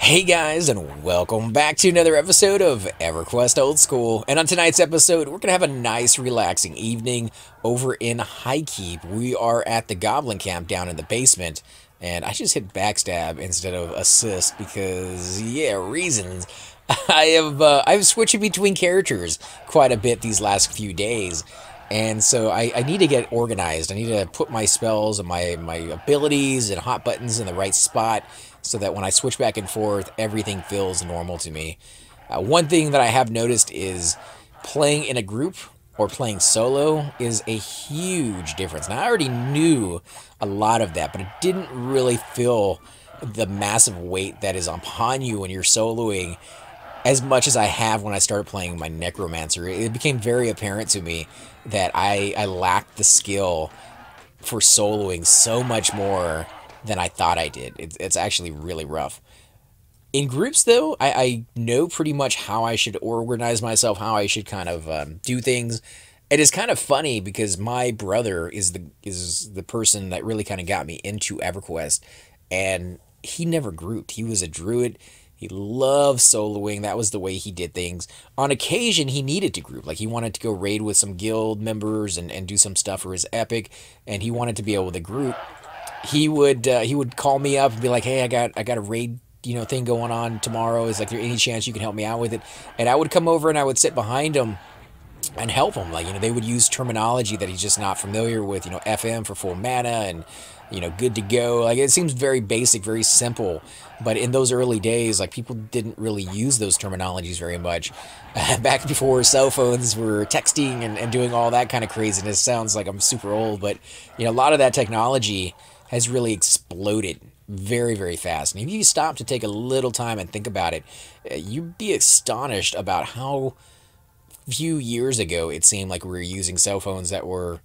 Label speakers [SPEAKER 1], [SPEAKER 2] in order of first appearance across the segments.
[SPEAKER 1] Hey guys, and welcome back to another episode of Everquest Old School. And on tonight's episode, we're going to have a nice, relaxing evening over in HighKeep. We are at the Goblin Camp down in the basement, and I just hit backstab instead of assist because, yeah, reasons. I've switched between characters quite a bit these last few days. And so I need to get organized. I need to put my spells and my abilities and hot buttons in the right spot so that when I switch back and forth, everything feels normal to me. One thing that I have noticed is playing in a group or playing solo is a huge difference. Now, I already knew a lot of that, but it didn't really feel the massive weight that is upon you when you're soloing as much as I have when I started playing my Necromancer. It became very apparent to me that I lacked the skill for soloing so much more than I thought I did. It's actually really rough. In groups, though, I know pretty much how I should organize myself, how I should kind of do things. It is kind of funny because my brother is the person that really kind of got me into EverQuest, and he never grouped. He was a druid. He loved soloing. That was the way he did things. On occasion, he needed to group. Like, he wanted to go raid with some guild members and do some stuff for his epic, and he wanted to be able to group. He would call me up and be like, "Hey, I got a raid, thing going on tomorrow. Is like there any chance you can help me out with it?" And I would come over and I would sit behind him and help him. Like, they would use terminology that he's just not familiar with, FM for full mana and, good to go. Like, it seems very basic, very simple. But in those early days, like, people didn't really use those terminologies very much. Back before cell phones were texting and doing all that kind of craziness. Sounds like I'm super old, but, a lot of that technology has really exploded very, very fast. And if you stop to take a little time and think about it, you'd be astonished about how few years ago it seemed like we were using cell phones that were,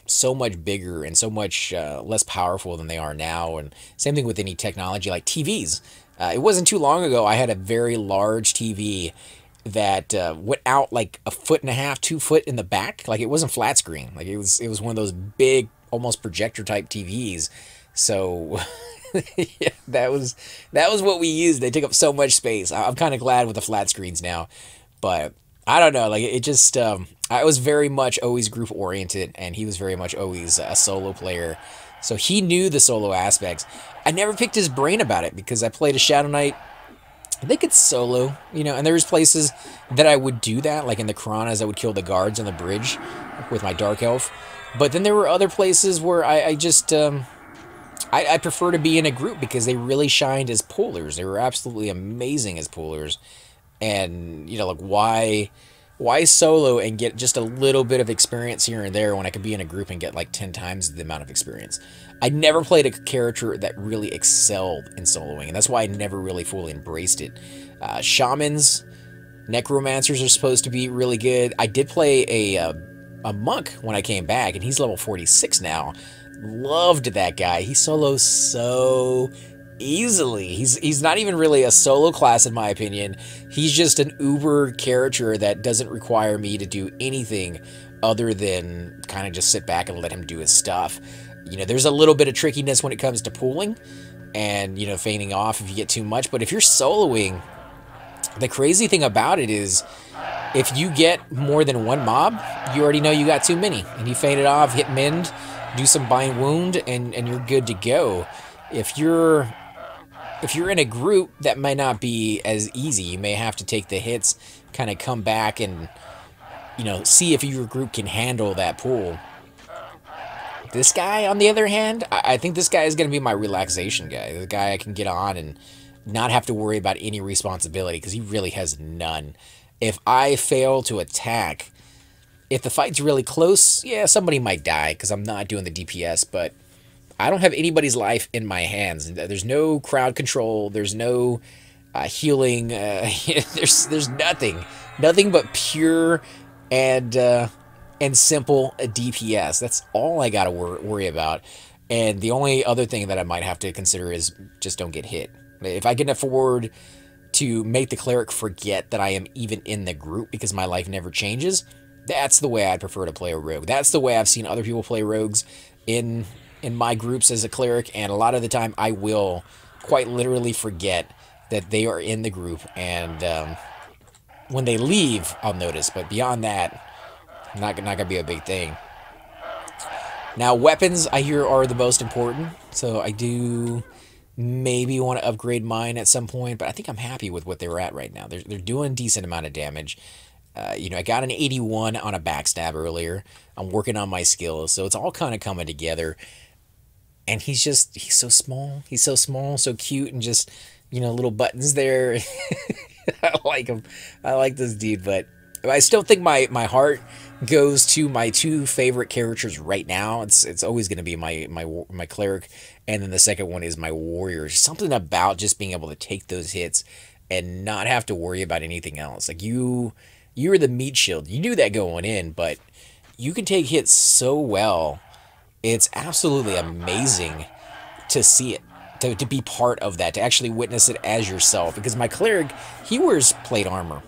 [SPEAKER 1] so much bigger and so much less powerful than they are now. And same thing with any technology like TVs. It wasn't too long ago I had a very large TV that went out like 1.5 feet, 2 foot in the back. Like, it wasn't flat screen. Like, it was one of those big, almost projector type TVs. So yeah, that was what we used. They took up so much space. I'm kind of glad with the flat screens now, but I don't know. Like, it just I was very much always group oriented, and he was very much always a solo player. So he knew the solo aspects. I never picked his brain about it because I played a Shadow Knight. I think it's solo, and there's places that I would do that, like in the Karanas, I would kill the guards on the bridge with my Dark Elf. But then there were other places where I just, I prefer to be in a group because they really shined as pullers. They were absolutely amazing as pullers. And, like, why solo and get just a little bit of experience here and there when I could be in a group and get like 10 times the amount of experience? I never played a character that really excelled in soloing, and that's why I never really fully embraced it. Shamans, necromancers are supposed to be really good. I did play a monk when I came back, and he's level 46 now. Loved that guy. He solos so easily. He's not even really a solo class in my opinion. He's just an uber character that doesn't require me to do anything other than kind of just sit back and let him do his stuff. There's a little bit of trickiness when it comes to pooling and, feigning off if you get too much. But if you're soloing, the crazy thing about it is if you get more than one mob, you already know you got too many. And you feign it off, hit mend, do some bind wound, and you're good to go. If you're in a group, that might not be as easy. You may have to take the hits, kind of come back and, see if your group can handle that pool. This guy, on the other hand, I think this guy is going to be my relaxation guy. The guy I can get on and not have to worry about any responsibility because he really has none. If I fail to attack, if the fight's really close, yeah, somebody might die because I'm not doing the DPS, but I don't have anybody's life in my hands. There's no crowd control. There's no healing. There's nothing but pure and simple DPS. That's all I gotta worry about. And the only other thing that I might have to consider is just don't get hit. If I can afford to make the cleric forget that I am even in the group because my life never changes, that's the way I'd prefer to play a rogue. That's the way I've seen other people play rogues in my groups as a cleric, and a lot of the time I will quite literally forget that they are in the group, and when they leave, I'll notice. But beyond that, not gonna be a big thing. Now, weapons I hear are the most important, so I do maybe want to upgrade mine at some point. But I think I'm happy with what they're at right now. They're doing a decent amount of damage. You know, I got an 81 on a backstab earlier. I'm working on my skills, so it's all kind of coming together. And he's so small. He's so small, so cute, and just, you know, little buttons there. I like him. I like this dude, but I still think my heart goes to my two favorite characters right now. It's always going to be my cleric, and then the second one is my warrior. Something about just being able to take those hits and not have to worry about anything else. Like you're the meat shield. You knew that going in, but you can take hits so well. It's absolutely amazing to see it, to be part of that, to actually witness it as yourself. Because my cleric, he wears plate armor,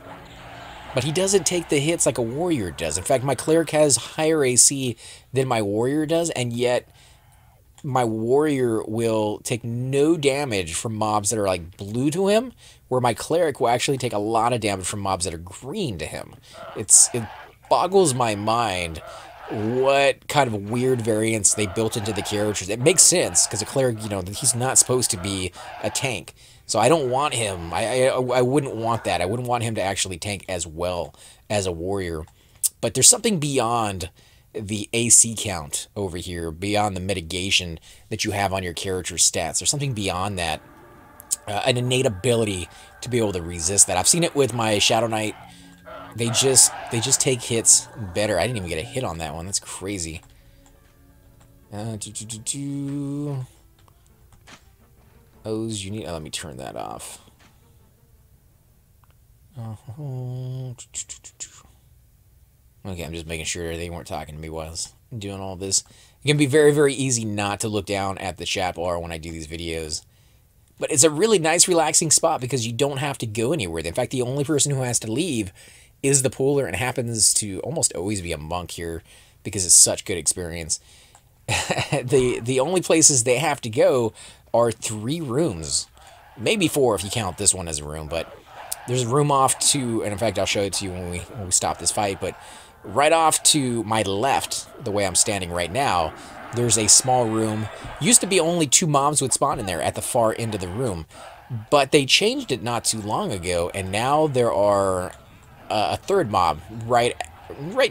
[SPEAKER 1] but he doesn't take the hits like a warrior does. In fact, my cleric has higher AC than my warrior does, and yet my warrior will take no damage from mobs that are like blue to him, where my cleric will actually take a lot of damage from mobs that are green to him. It boggles my mind what kind of weird variants they built into the characters. It makes sense, because a cleric, you know, he's not supposed to be a tank. So I don't want him. I wouldn't want that. I wouldn't want him to actually tank as well as a warrior. But there's something beyond the AC count over here, beyond the mitigation that you have on your character's stats. There's something beyond that, an innate ability to be able to resist that. I've seen it with my Shadow Knight. They just take hits better. I didn't even get a hit on that one. That's crazy. O's you need. Oh, let me turn that off. Okay, I'm just making sure they weren't talking to me while I was doing all this. It can be very, very easy not to look down at the chat bar when I do these videos. But it's a really nice, relaxing spot because you don't have to go anywhere. In fact, the only person who has to leave is the pooler, and happens to almost always be a monk here because it's such good experience. The only places they have to go are 3 rooms. Maybe 4 if you count this one as a room, but there's a room off to, and in fact I'll show it to you when we stop this fight, but right off to my left, the way I'm standing right now, there's a small room. Used to be only 2 mobs would spawn in there at the far end of the room, but they changed it not too long ago, and now there are a 3rd mob right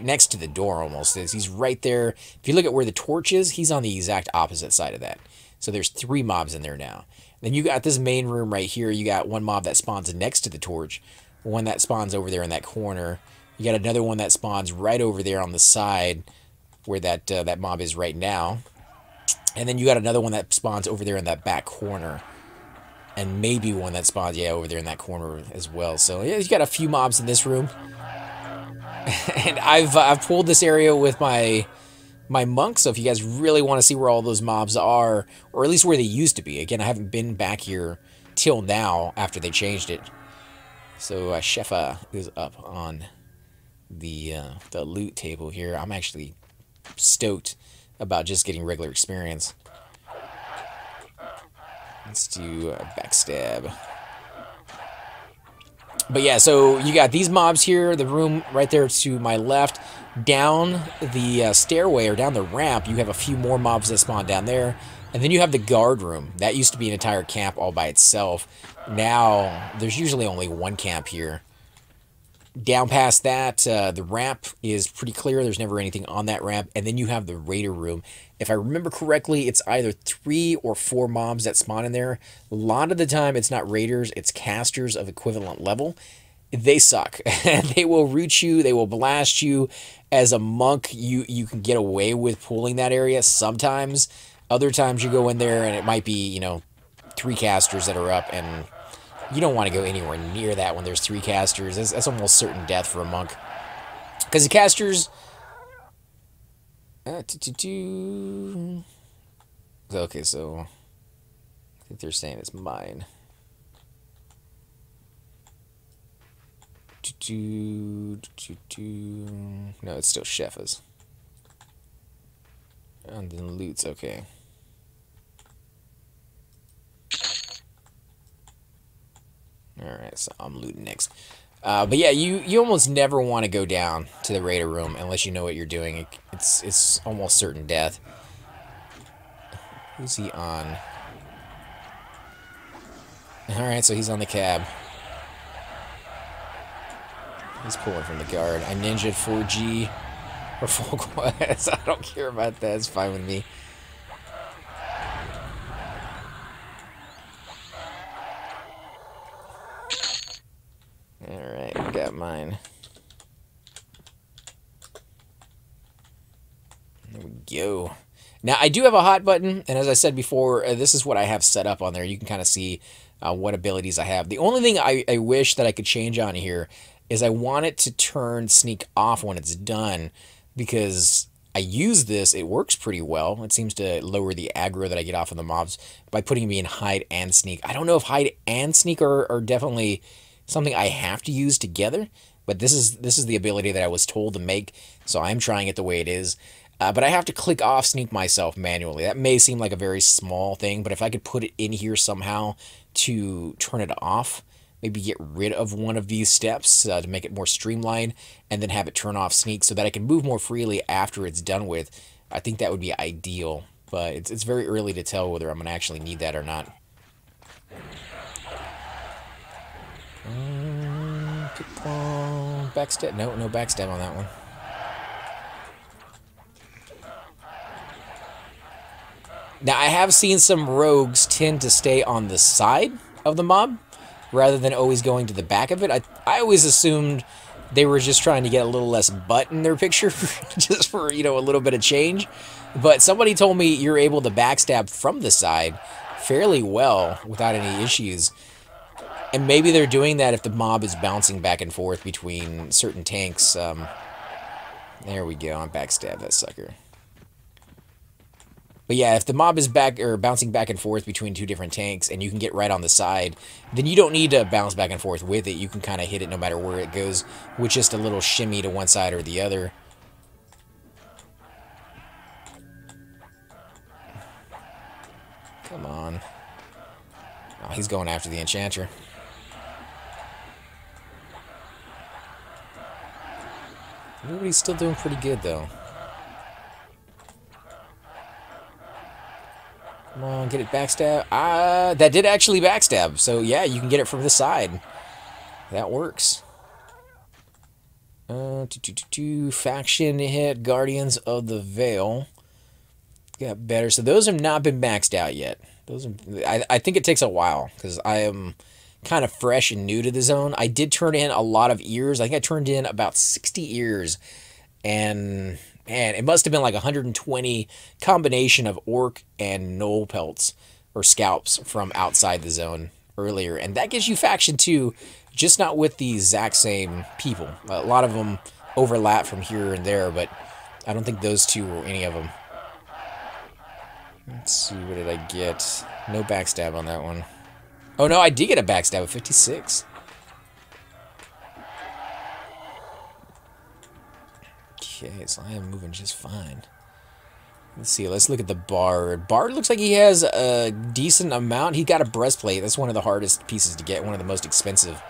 [SPEAKER 1] next to the door almost. He's right there. If you look at where the torch is, he's on the exact opposite side of that. So there's 3 mobs in there now. Then you got this main room right here. You got one mob that spawns next to the torch, one that spawns over there in that corner. You got another one that spawns right over there on the side where that mob is right now. And then you got another one that spawns over there in that back corner. And maybe one that spawns, yeah, over there in that corner as well. So yeah, you got a few mobs in this room. And I've pulled this area with my monk, so if you guys really want to see where all those mobs are, or at least where they used to be. Again, I haven't been back here till now after they changed it. So Shefa is up on the loot table here. I'm actually stoked about just getting regular experience. Let's do a backstab. But yeah, so you got these mobs here, the room right there to my left. Down the stairway, or down the ramp, you have a few more mobs that spawn down there. And then you have the guard room. That used to be an entire camp all by itself. Now, there's usually only 1 camp here. Down past that, the ramp is pretty clear. There's never anything on that ramp. And then you have the raider room. If I remember correctly, it's either 3 or 4 mobs that spawn in there. A lot of the time, it's not raiders. It's casters of equivalent level. They suck. They will root you. They will blast you. As a monk, you can get away with pulling that area sometimes. Other times, you go in there, and it might be, you know, 3 casters that are up, and you don't want to go anywhere near that when there's 3 casters. That's almost certain death for a monk. Because the casters... Okay, so... I think they're saying it's mine. No, it's still Shefa's. And then loot's okay. Alright, so I'm looting next. But yeah, you almost never want to go down to the raider room unless you know what you're doing. It's almost certain death. Who's he on? Alright, so he's on the cab. He's pulling from the guard. I ninja'd 4G or full quest. I don't care about that. It's fine with me. Alright, got mine. There we go. Now, I do have a hot button, and as I said before, this is what I have set up on there. You can kind of see what abilities I have. The only thing I wish that I could change on here is I want it to turn sneak off when it's done, because I use this, it works pretty well. It seems to lower the aggro that I get off of the mobs by putting me in hide and sneak. I don't know if hide and sneak are definitely something I have to use together, but this is the ability that I was told to make, so I'm trying it the way it is. But I have to click off sneak myself manually. That may seem like a very small thing, but if I could put it in here somehow to turn it off, maybe get rid of one of these steps to make it more streamlined, and then have it turn off sneak so that I can move more freely after it's done with, I think that would be ideal. But it's very early to tell whether I'm going to actually need that or not. Backstab? No backstab on that one. Now, I have seen some rogues tend to stay on the side of the mob rather than always going to the back of it. I always assumed they were just trying to get a little less butt in their picture just for, you know, a little bit of change. But somebody told me you're able to backstab from the side fairly well without any issues. And maybe they're doing that if the mob is bouncing back and forth between certain tanks. There we go. I backstabbed that sucker. But yeah, if the mob is bouncing back and forth between two different tanks and you can get right on the side, then you don't need to bounce back and forth with it. You can kind of hit it no matter where it goes with just a little shimmy to one side or the other. Come on. Oh, he's going after the enchanter. Everybody's still doing pretty good, though. Come on, get it backstab. That did actually backstab. So, yeah, you can get it from the side. That works. Faction hit, Guardians of the Veil. Got better. So those have not been maxed out yet. I think it takes a while, because I am kind of fresh and new to the zone. I did turn in a lot of ears. I think I turned in about 60 ears. And man, it must have been like 120 combination of orc and gnoll pelts or scalps from outside the zone earlier. And that gives you faction 2, just not with the exact same people. A lot of them overlap from here and there, but I don't think those two were any of them. Let's see, what did I get? No backstab on that one. Oh no, I did get a backstab of 56. Okay, so I am moving just fine. Let's see, let's look at the Bard. Bard looks like he has a decent amount. He got a breastplate. That's one of the hardest pieces to get, one of the most expensive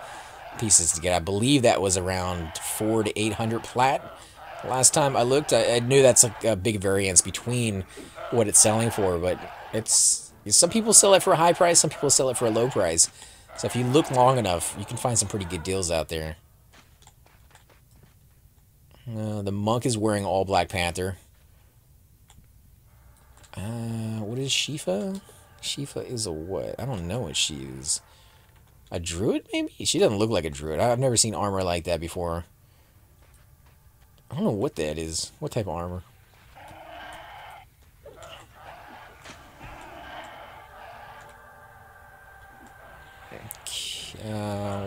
[SPEAKER 1] pieces to get. I believe that was around 400 to 800 plat. Last time I looked, I knew that's a big variance between what it's selling for, but some people sell it for a high price, some people sell it for a low price. So if you look long enough, you can find some pretty good deals out there. The monk is wearing all Black Panther. What is Shifa? Shifa is a what? I don't know what she is. A druid, maybe? She doesn't look like a druid. I've never seen armor like that before. I don't know what that is. What type of armor?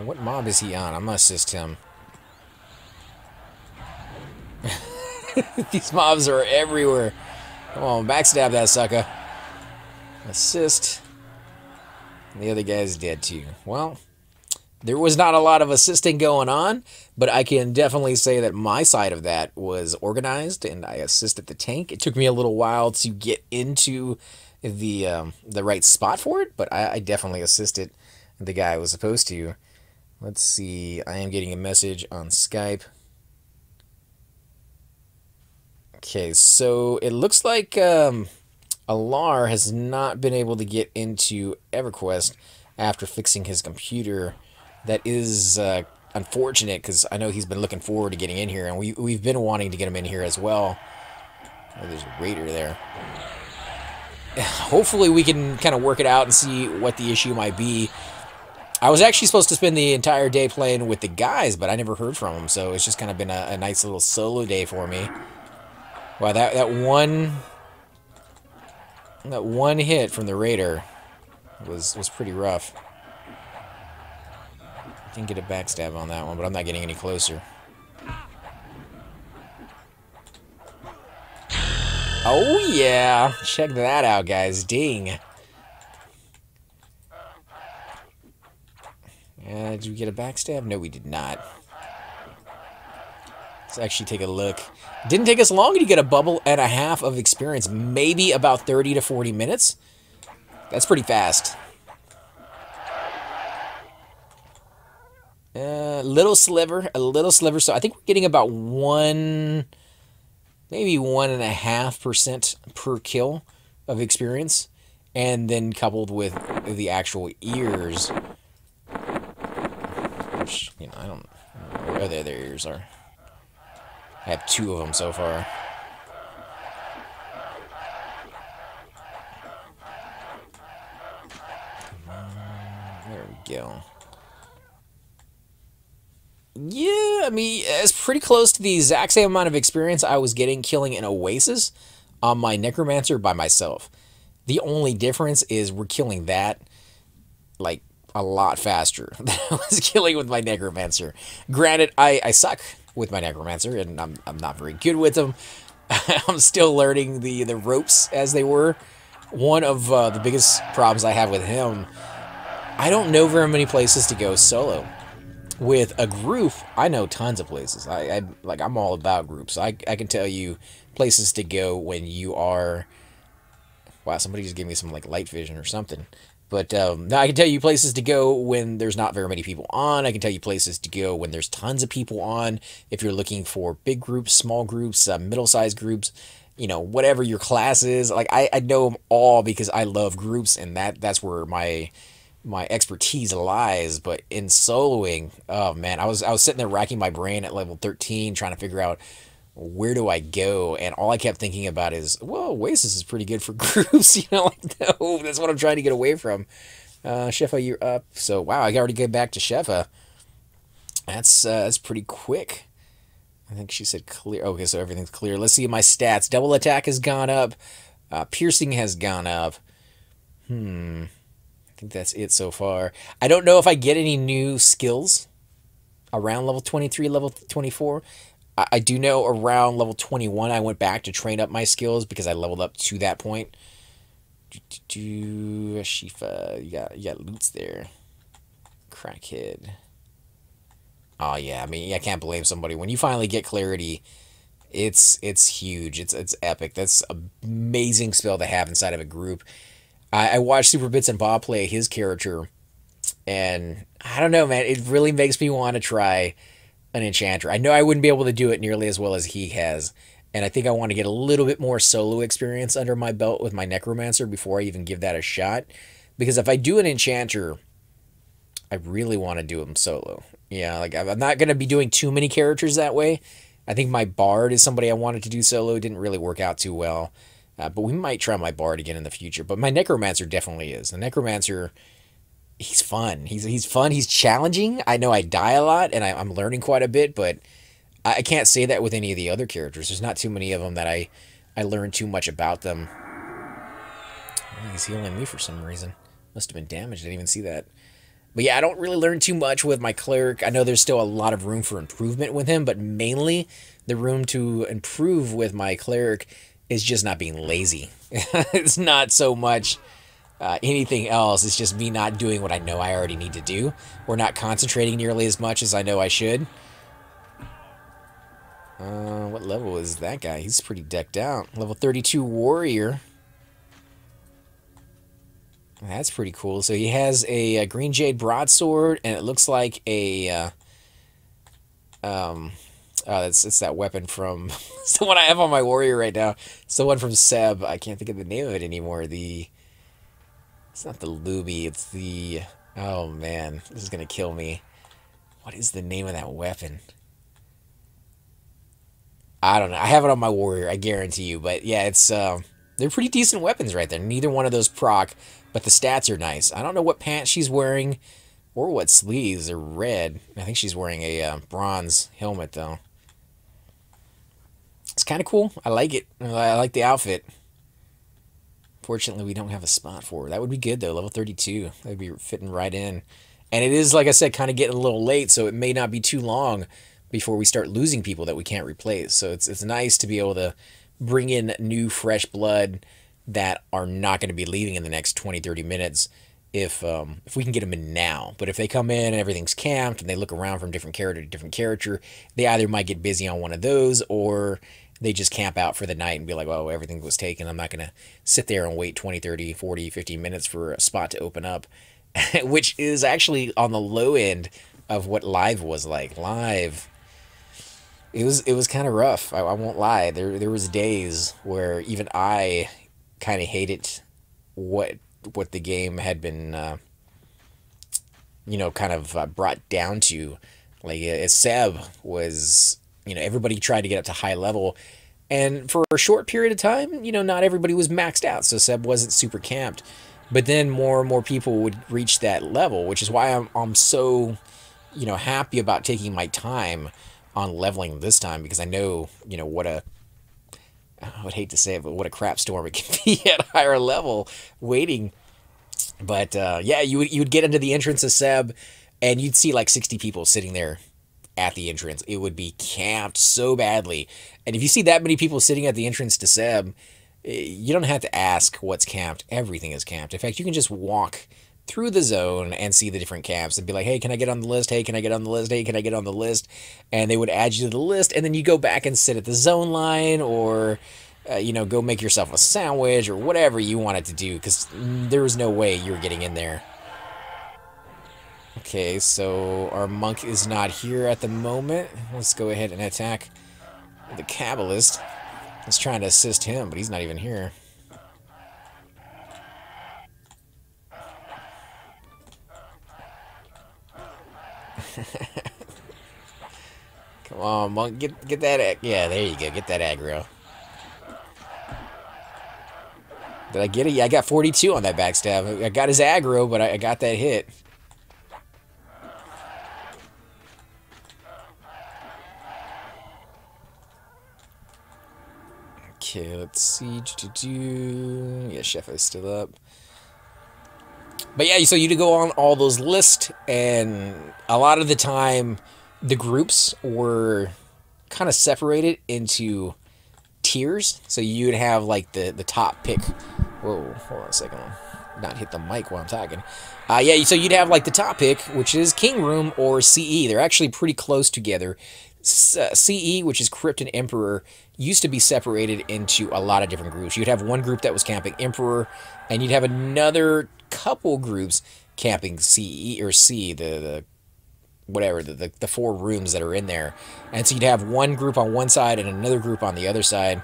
[SPEAKER 1] What mob is he on? I'm gonna assist him. These mobs are everywhere. Come on, backstab that sucker. Assist. And the other guy's dead too. Well, there was not a lot of assisting going on, but I can definitely say that my side of that was organized, and I assisted the tank. It took me a little while to get into the right spot for it, but I definitely assisted the guy I was supposed to. Let's see. I am getting a message on Skype. Okay, so it looks like Alar has not been able to get into Everquest after fixing his computer. That is unfortunate because I know he's been looking forward to getting in here, and we've been wanting to get him in here as well. Oh, there's a raider there. Hopefully we can kind of work it out and see what the issue might be. I was actually supposed to spend the entire day playing with the guys, but I never heard from them, so it's just kind of been a nice little solo day for me. Wow, that one hit from the raider was pretty rough. Didn't get a backstab on that one, but I'm not getting any closer. Oh yeah, check that out, guys. Ding. Did we get a backstab? No, we did not. Let's actually take a look. Didn't take us long to get a bubble and a half of experience. Maybe about 30 to 40 minutes. That's pretty fast. A little sliver. So I think we're getting about maybe 1.5% per kill of experience. And then coupled with the actual ears. Which, you know, I don't know where their ears are. I have 2 of them so far. There we go. Yeah, I mean, it's pretty close to the exact same amount of experience I was getting killing an Oasis on my Necromancer by myself. The only difference is we're killing that, like, a lot faster than I was killing with my Necromancer. Granted, I suck with my Necromancer, and I'm not very good with them. I'm still learning the ropes as they were. One of the biggest problems I have with him, I don't know very many places to go solo. With a group, I know tons of places. I'm all about groups. I can tell you places to go when you are... Wow, somebody just gave me some like light vision or something. But no, I can tell you places to go when there's not very many people on. I can tell you places to go when there's tons of people on. If you're looking for big groups, small groups, middle-sized groups, you know, whatever your class is. Like I know them all because I love groups, and that's where my expertise lies. But in soloing, oh man, I was sitting there racking my brain at level 13 trying to figure out where do I go, and all I kept thinking about is, well, Oasis is pretty good for groups, you know, like, no, that's what I'm trying to get away from. Shefa, you're up. So wow, I already get back to Shefa. That's pretty quick. I think she said clear. Okay, so everything's clear. Let's see my stats. Double attack has gone up. Piercing has gone up. I think that's it so far. I don't know if I get any new skills around level 23, level 24. I do know around level 21 I went back to train up my skills because I leveled up to that point. Shifa, you got loots there. Crackhead. Oh yeah, I mean, I can't blame somebody. When you finally get clarity, it's huge. It's epic. That's an amazing spell to have inside of a group. I watched Super Bits and Bob play his character, and I don't know, man, it really makes me want to try an enchanter. I know I wouldn't be able to do it nearly as well as he has, and I think I want to get a little bit more solo experience under my belt with my Necromancer before I even give that a shot. Because if I do an enchanter, I really want to do him solo. Yeah, like I'm not going to be doing too many characters that way. I think my Bard is somebody I wanted to do solo. It didn't really work out too well. But we might try my Bard again in the future. But my Necromancer definitely is. The Necromancer, he's fun. He's fun. He's challenging. I know I die a lot, and I'm learning quite a bit, but I can't say that with any of the other characters. There's not too many of them that I learned too much about them. Oh, he's healing me for some reason. Must have been damaged. I didn't even see that. But yeah, I don't really learn too much with my Cleric. I know there's still a lot of room for improvement with him, but mainly the room to improve with my Cleric is just not being lazy. It's not so much anything else. It's just me not doing what I know I already need to do, or not concentrating nearly as much as I know I should. What level is that guy? He's pretty decked out. Level 32 warrior. That's pretty cool. So he has a green jade broadsword, and it looks like a it's that weapon from it's the one I have on my warrior right now. It's the one from Seb. I can't think of the name of it anymore. It's not the Luby. It's the oh man, this is gonna kill me. What is the name of that weapon? I don't know. I have it on my warrior. I guarantee you. But yeah, it's they're pretty decent weapons right there. Neither one of those proc, but the stats are nice. I don't know what pants she's wearing or what sleeves. They're red. I think she's wearing a bronze helmet though. It's kind of cool. I like it. I like the outfit. Fortunately, we don't have a spot for her. That would be good though. Level 32. That would be fitting right in. And it is, like I said, kind of getting a little late, so it may not be too long before we start losing people that we can't replace. So it's nice to be able to bring in new, fresh blood that are not going to be leaving in the next 20, 30 minutes if we can get them in now. But if they come in and everything's camped and they look around from different character to different character, they either might get busy on one of those or they just camp out for the night and be like, oh, everything was taken. I'm not going to sit there and wait 20, 30, 40, 50 minutes for a spot to open up, which is actually on the low end of what live was like. Live, it was kind of rough. I won't lie. There was days where even I kind of hated what the game had been, kind of brought down to. Like Seb was, everybody tried to get up to high level, and for a short period of time, not everybody was maxed out, so Seb wasn't super camped. But then more and more people would reach that level, which is why I'm so, happy about taking my time on leveling this time, because I know, I would hate to say it, but what a crap storm it can be at higher level waiting. But yeah, you would get into the entrance of Seb, and you'd see like 60 people sitting there at the entrance. It would be camped so badly. And if you see that many people sitting at the entrance to Seb, you don't have to ask what's camped. Everything is camped. In fact, you can just walk through the zone and see the different camps and be like, hey, can I get on the list? Hey, can I get on the list? Hey, can I get on the list? And they would add you to the list, and then you go back and sit at the zone line, or go make yourself a sandwich or whatever you wanted to do, because there was no way you were getting in there. Okay, so our monk is not here at the moment. Let's go ahead and attack the Kabbalist. I was trying to assist him, but he's not even here. Come on, monk, get that. Yeah, there you go. Get that aggro. Did I get it? Yeah, I got 42 on that backstab. I got his aggro, but I got that hit. Okay, let's see. Yeah, Chef is still up. But yeah, so you go on all those lists, and a lot of the time, the groups were kind of separated into tiers. So you'd have like the top pick. Whoa, hold on a second. Not hit the mic while I'm talking. Yeah, so you'd have like the top pick, which is King Room or CE. They're actually pretty close together. CE, which is Crypt and Emperor, used to be separated into a lot of different groups. You'd have one group that was camping Emperor, and you'd have another couple groups camping CE or C, the whatever, the four rooms that are in there. And so you'd have one group on one side and another group on the other side.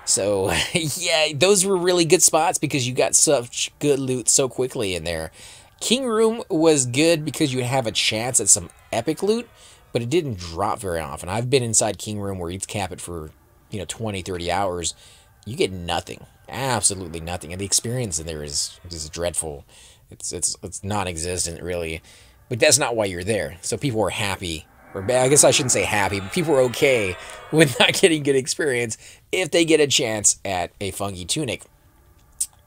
[SPEAKER 1] So, yeah, those were really good spots because you got such good loot so quickly in there. King Room was good because you have a chance at some epic loot, but it didn't drop very often. I've been inside King Room where you'd cap it for, 20, 30 hours. You get nothing. Absolutely nothing. And the experience in there is dreadful. It's non-existent, really. But that's not why you're there. So people are happy. Or I guess I shouldn't say happy, but people are okay with not getting good experience if they get a chance at a fungi tunic.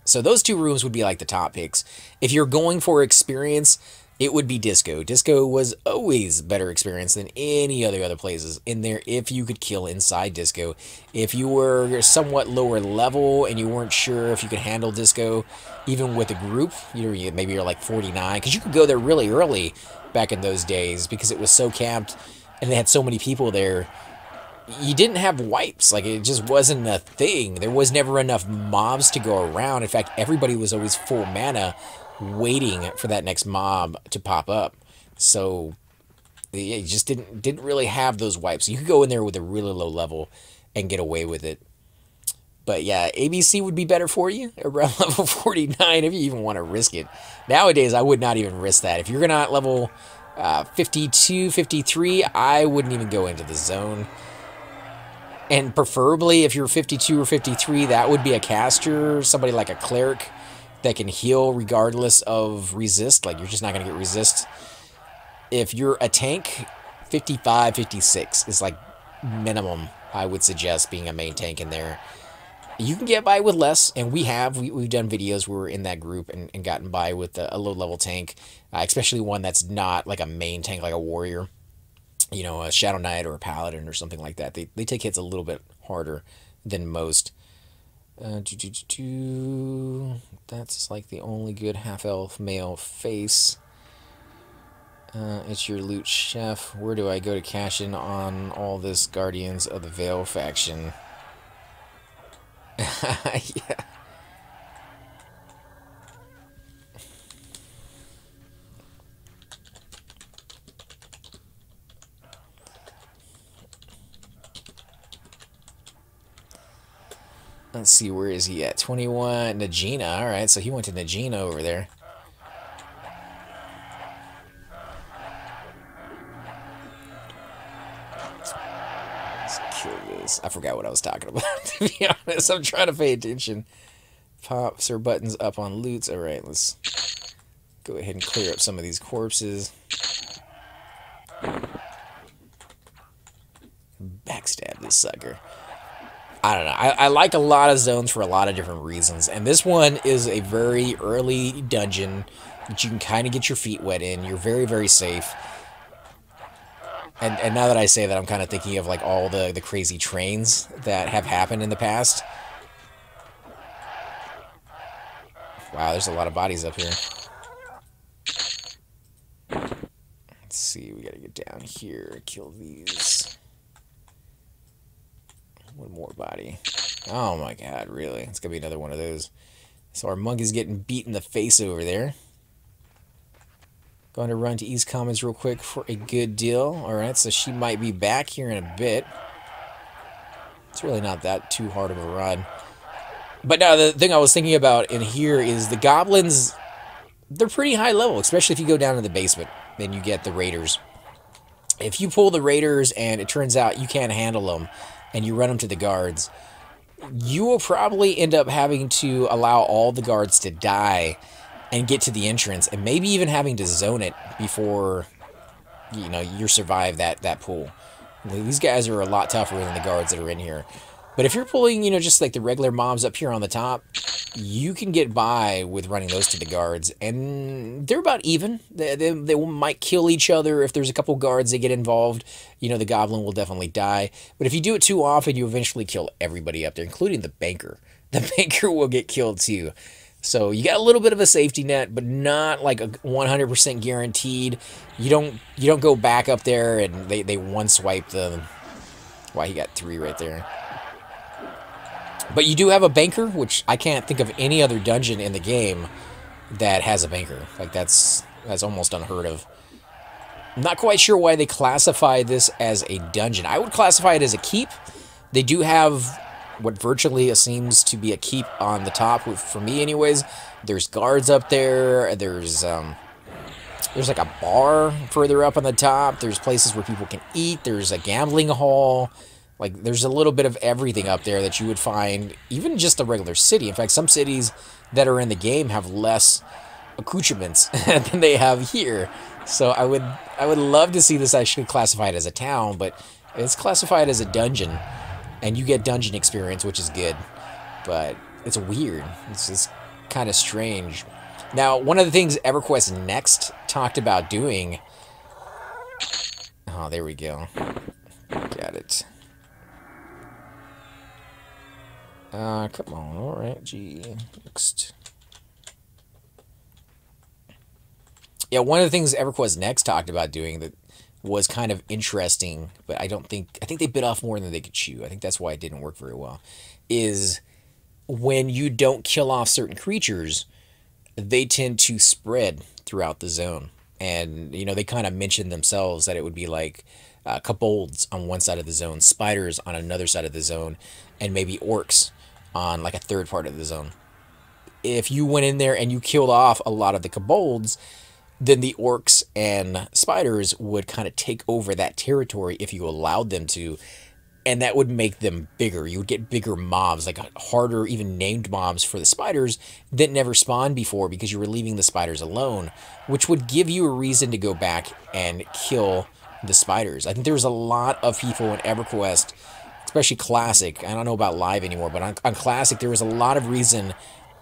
[SPEAKER 1] So those two rooms would be like the top picks. If you're going for experience, it would be Disco. Disco was always better experience than any other places in there if you could kill inside Disco. If you were somewhat lower level and you weren't sure if you could handle Disco, even with a group, maybe you're like 49, because you could go there really early back in those days because it was so camped and they had so many people there. you didn't have wipes. Like, it just wasn't a thing. There was never enough mobs to go around. In fact, everybody was always full mana waiting for that next mob to pop up. So yeah, you just didn't really have those wipes. You could go in there with a really low level and get away with it. But yeah, ABC would be better for you around level 49 if you even want to risk it. Nowadays, I would not even risk that. If you're going to level 52, 53, I wouldn't even go into the zone. And preferably, if you're 52 or 53, that would be a caster, somebody like a cleric that can heal regardless of resist. Like, you're just not going to get resist. If you're a tank, 55, 56 is like minimum, I would suggest being a main tank in there. You can get by with less, and we've done videos where we're in that group and gotten by with a low-level tank, especially one that's not like a main tank, like a warrior, you know, a Shadow Knight or a Paladin or something like that. They take hits a little bit harder than most. That's like the only good half-elf male face. It's your loot chef. Where do I go to cash in on all this Guardians of the Veil faction? Yeah. Let's see, where is he at? 21, Najina. Alright, so he went to Najina over there. Let's kill this. I forgot what I was talking about, to be honest. I'm trying to pay attention. Pops or buttons up on loots. Alright, let's go ahead and clear up some of these corpses. Backstab this sucker. I don't know. I like a lot of zones for a lot of different reasons. And this one is a very early dungeon that you can kind of get your feet wet in. You're very, very safe. And now that I say that, I'm kind of thinking of like all the crazy trains that have happened in the past. Wow, there's a lot of bodies up here. Let's see, we gotta get down here, kill these. One more body. Oh my god, really? It's gonna be another one of those. So our monk is getting beat in the face over there. Going to run to East Commons real quick for a good deal. Alright, so she might be back here in a bit. It's really not that too hard of a run. But now, the thing I was thinking about in here is the goblins, they're pretty high level, especially if you go down to the basement. Then you get the raiders. If you pull the raiders and it turns out you can't handle them, and you run them to the guards, you will probably end up having to allow all the guards to die and get to the entrance, and maybe even having to zone it before, you know, you survive that pool. These guys are a lot tougher than the guards that are in here. But if you're pulling, you know, just like the regular mobs up here on the top, you can get by with running those to the guards, and they're about even. They might kill each other. If there's a couple guards that get involved, you know, the goblin will definitely die. But if you do it too often, you eventually kill everybody up there, including the banker. The banker will get killed too. So you got a little bit of a safety net, but not like a 100% guaranteed. You don't go back up there and they one swipe them. Why, he got 3 right there. But you do have a banker, which I can't think of any other dungeon in the game that has a banker. Like, that's almost unheard of. I'm not quite sure why they classify this as a dungeon. I would classify it as a keep. They do have what virtually seems to be a keep on the top, for me anyways. There's guards up there. There's like a bar further up on the top. There's places where people can eat. There's a gambling hall. Like, there's a little bit of everything up there that you would find even just a regular city. In fact, some cities that are in the game have less accoutrements than they have here. So I would love to see this actually classified as a town, but it's classified as a dungeon, and you get dungeon experience, which is good. But it's weird. It's just kind of strange. Now, one of the things EverQuest Next talked about doing... Oh, there we go. Got it. Come on, alright, gee, next. Yeah, one of the things EverQuest Next talked about doing that was kind of interesting, but I think they bit off more than they could chew. I think that's why it didn't work very well. Is when you don't kill off certain creatures, they tend to spread throughout the zone. And, they kind of mentioned themselves that it would be like kobolds on one side of the zone, spiders on another side of the zone, and maybe orcs on like a third part of the zone. If you went in there and you killed off a lot of the kobolds, then the orcs and spiders would kind of take over that territory if you allowed them to, and that would make them bigger. You would get bigger mobs, like harder, even named mobs for the spiders that never spawned before because you were leaving the spiders alone, which would give you a reason to go back and kill the spiders. I think there's a lot of people in EverQuest, especially Classic. I don't know about Live anymore, but on Classic, there was a lot of reason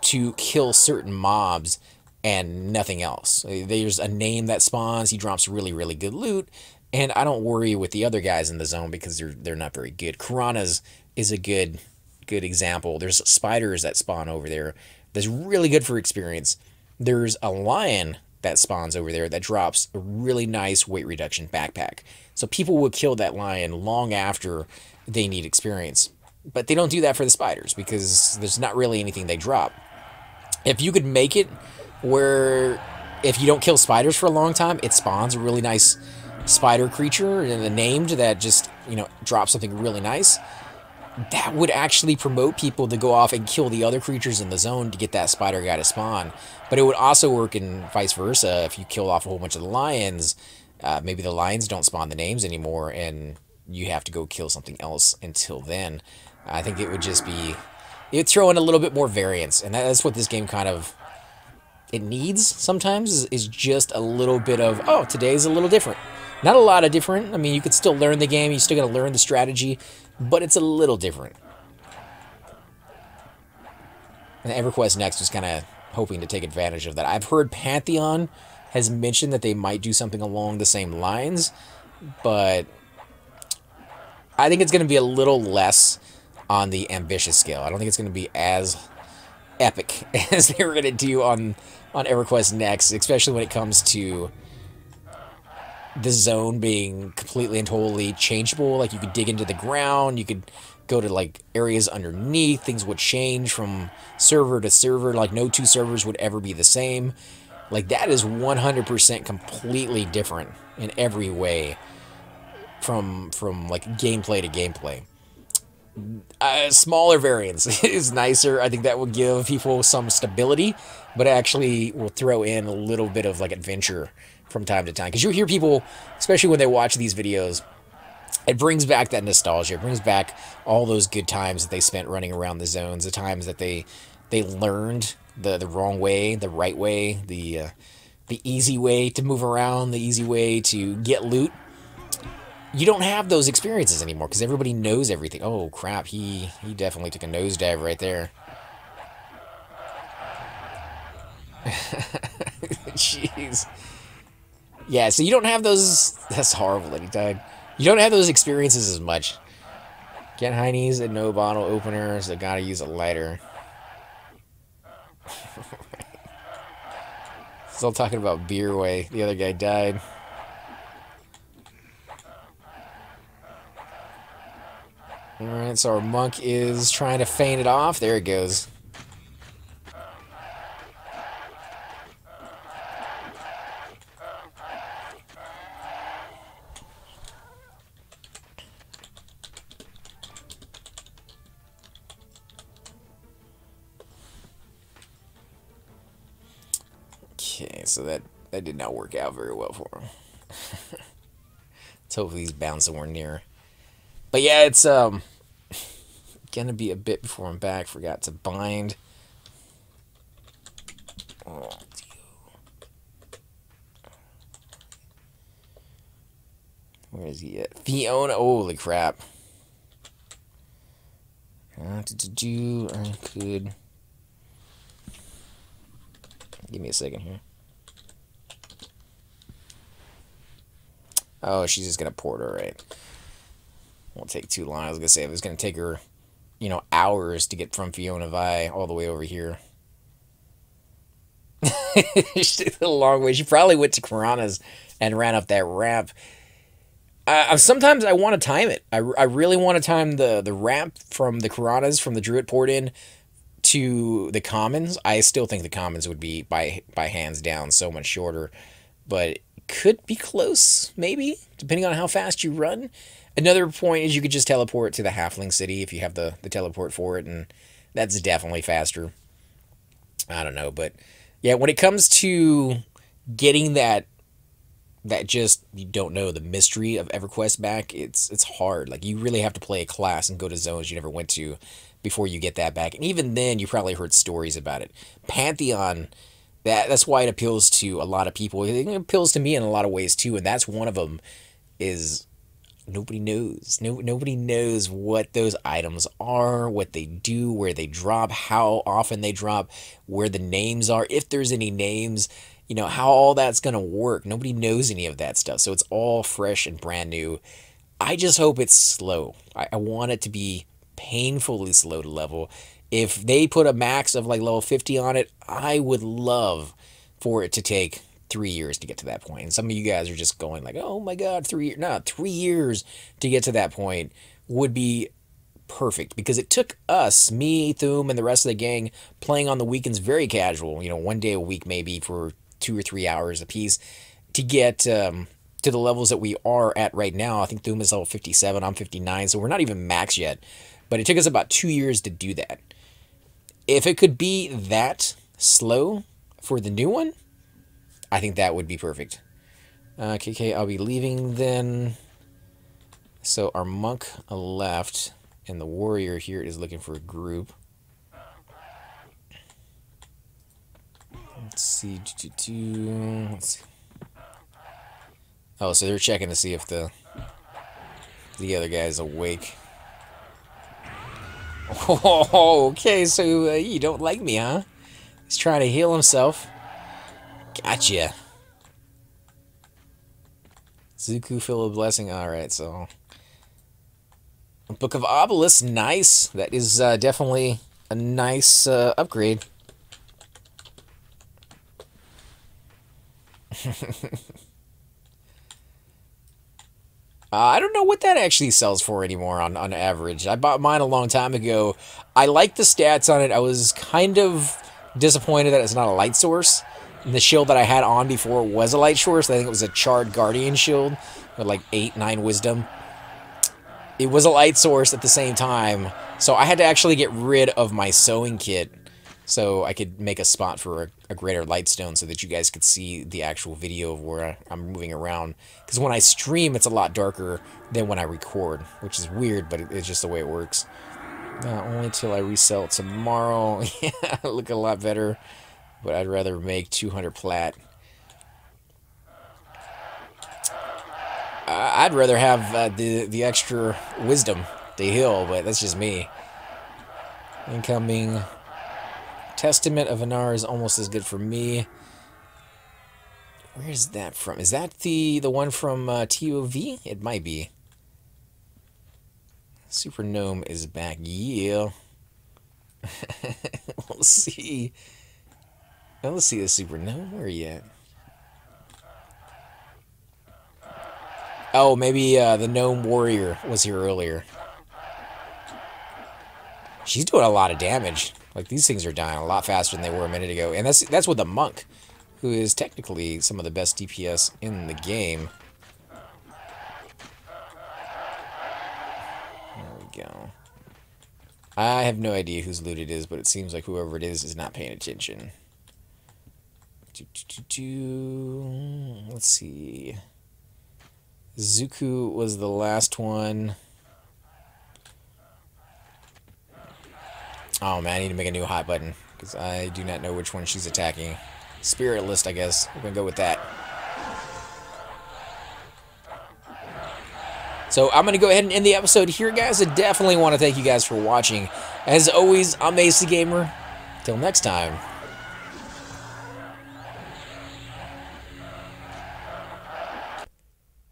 [SPEAKER 1] to kill certain mobs and nothing else. There's a name that spawns, he drops really, really good loot, and I don't worry with the other guys in the zone because they're not very good. Piranhas is a good example. There's spiders that spawn over there that's really good for experience. There's a lion that spawns over there that drops a really nice weight reduction backpack. So people will kill that lion long after they need experience. But they don't do that for the spiders because there's not really anything they drop. If you could make it where if you don't kill spiders for a long time, it spawns a really nice spider creature and a named that just, drops something really nice, that would actually promote people to go off and kill the other creatures in the zone to get that spider guy to spawn. But it would also work in vice versa. If you kill off a whole bunch of the lions, maybe the lions don't spawn the names anymore and you have to go kill something else until then. I think it would just be, it'd throw in a little bit more variance, and that's what this game kind of, it needs sometimes, is just a little bit of, oh, today's a little different. Not a lot of different. I mean, you could still learn the game, you still got to learn the strategy, but it's a little different. And EverQuest Next was kind of hoping to take advantage of that. I've heard Pantheon has mentioned that they might do something along the same lines, but I think it's going to be a little less on the ambitious scale. I don't think it's going to be as epic as they were going to do on EverQuest Next, especially when it comes to the zone being completely and totally changeable. Like, you could dig into the ground, you could go to, like, areas underneath, things would change from server to server, like, no two servers would ever be the same. Like, that is 100% completely different in every way from like, gameplay to gameplay. Smaller variance is nicer. I think that would give people some stability, but actually will throw in a little bit of, like, adventure from time to time. Because you hear people, especially when they watch these videos, it brings back that nostalgia. It brings back all those good times that they spent running around the zones, the times that they learned the wrong way, the right way, the easy way to move around, the easy way to get loot. You don't have those experiences anymore because everybody knows everything. Oh, crap. He definitely took a nosedive right there. Jeez. Yeah, so you don't have those... That's horrible that he died. You don't have those experiences as much. Get high knees and no bottle opener, so gotta use a lighter. Still talking about beer way. The other guy died. Alright, so our monk is trying to feint it off. There it goes. Okay, so that did not work out very well for him. Let's hope he's bound somewhere near. But yeah, it's gonna be a bit before I'm back. Forgot to bind. Oh, where is he at? Fiona, holy crap. I could... Give me a second here. Oh, she's just gonna port her, right? Won't take too long. I was gonna say it was gonna take her, hours to get from Fiona Vi all the way over here. She took a long way. She probably went to Piranhas and ran up that ramp. Sometimes I want to time it. I really want to time the ramp from the Karanas from the Druid port in to the commons. I still think the commons would be by hands down so much shorter, but it could be close, maybe, depending on how fast you run. Another point is you could just teleport to the Halfling City if you have the teleport for it, and that's definitely faster. I don't know, but yeah, when it comes to getting that just, you don't know, the mystery of Everquest back, it's hard. Like, you really have to play a class and go to zones you never went to before you get that back. And even then, you probably heard stories about it. Pantheon, that's why it appeals to a lot of people. It appeals to me in a lot of ways too, and that's one of them. Is nobody knows. Nobody knows what those items are, what they do, where they drop, how often they drop, where the names are, if there's any names, you know, how all that's going to work. Nobody knows any of that stuff. So it's all fresh and brand new. I just hope it's slow. I want it to be painfully slow to level. If they put a max of like level 50 on it, I would love for it to take 3 years to get to that point. And some of you guys are just going like, oh my God, 3 years. No, 3 years to get to that point would be perfect, because it took us, me, Thum, and the rest of the gang, playing on the weekends very casual, you know, 1 day a week maybe for 2 or 3 hours a piece, to get to the levels that we are at right now. I think Thum is level 57, I'm 59, so we're not even max yet. But it took us about 2 years to do that. If it could be that slow for the new one, I think that would be perfect. KK, I'll be leaving then. So our monk left, and the warrior here is looking for a group. Let's see. Let's see. Oh, so they're checking to see if the other guy's awake. Oh, okay, so you don't like me, huh? He's trying to heal himself. Gotcha. Zuku, fill a blessing. Alright, so Book of Obelisk, nice. That is definitely a nice upgrade. I don't know what that actually sells for anymore on average. I bought mine a long time ago. I like the stats on it. I was kind of disappointed that it's not a light source. And the shield that I had on before was a light source. I think it was a Charred Guardian shield with like 8, 9 wisdom. It was a light source at the same time. So I had to actually get rid of my sewing kit so I could make a spot for a greater light stone so that you guys could see the actual video of where I'm moving around. Because when I stream, it's a lot darker than when I record, which is weird, but it's just the way it works. Only till I resell it tomorrow. Yeah, I look a lot better, but I'd rather make 200 plat. I'd rather have the extra wisdom to heal, but that's just me. Incoming. Testament of Anar is almost as good for me. Where is that from? Is that the one from TOV? It might be. Super Gnome is back. Yeah. We'll see. Let's see the Super Gnome. Where are you at? Oh, maybe the Gnome Warrior was here earlier. She's doing a lot of damage. Like, these things are dying a lot faster than they were a minute ago. And that's with the Monk, who is technically some of the best DPS in the game. There we go. I have no idea whose loot it is, but it seems like whoever it is not paying attention. Let's see. Zuku was the last one. Oh man, I need to make a new hot button, because I do not know which one she's attacking. Spirit list, I guess. We're going to go with that. So I'm going to go ahead and end the episode here, guys. I definitely want to thank you guys for watching. As always, I'm Ace the Gamer. Till next time.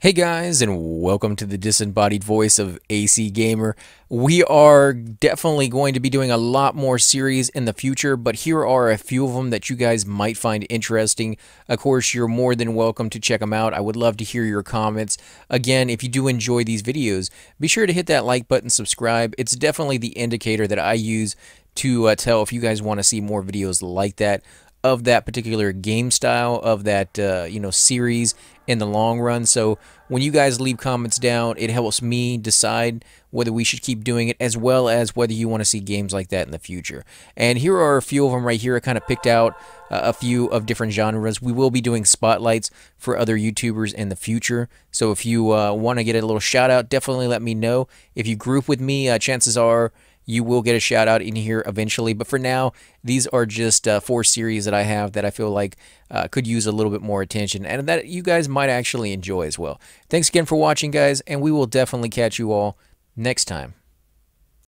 [SPEAKER 1] Hey guys, and welcome to the disembodied voice of AC Gamer. We are definitely going to be doing a lot more series in the future, but here are a few of them that you guys might find interesting. Of course, you're more than welcome to check them out. I would love to hear your comments. Again, if you do enjoy these videos, be sure to hit that like button, subscribe. It's definitely the indicator that I use to tell if you guys want to see more videos like that, of that particular game style, of that series in the long run. So when you guys leave comments down, it helps me decide whether we should keep doing it, as well as whether you want to see games like that in the future. And here are a few of them right here. I kind of picked out a few of different genres. We will be doing spotlights for other YouTubers in the future. So if you want to get a little shout out, definitely let me know. If you group with me, chances are you will get a shout out in here eventually. But for now, these are just 4 series that I have that I feel like could use a little bit more attention, and that you guys might actually enjoy as well. Thanks again for watching, guys, and we will definitely catch you all next time.